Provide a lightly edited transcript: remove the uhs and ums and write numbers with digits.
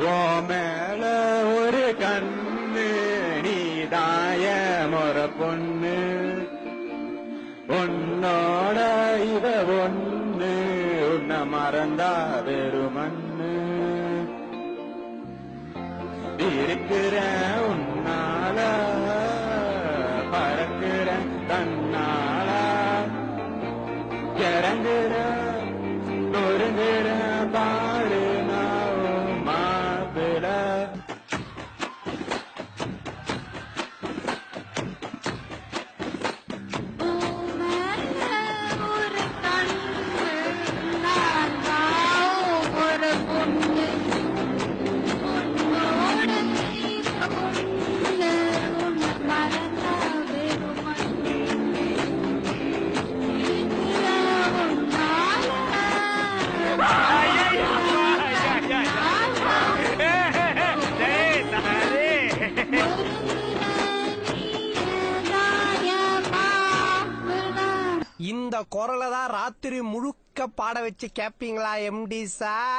ஓ மேல ஒரு கண்ணு நீதாய முற பொண்ணு உன்னோட இவ ஒண்ணு உன்னை மறந்தா வெறுமண்ணு இருக்கிற உன்னால பறக்கிற தன்னால இறங்குற நொறுங்குற பாரு நான் மாப்பிள இந்த குரலை தான் ராத்திரி முழுக்க பாட வச்சு கேப்பீங்களா எம்டி சார்?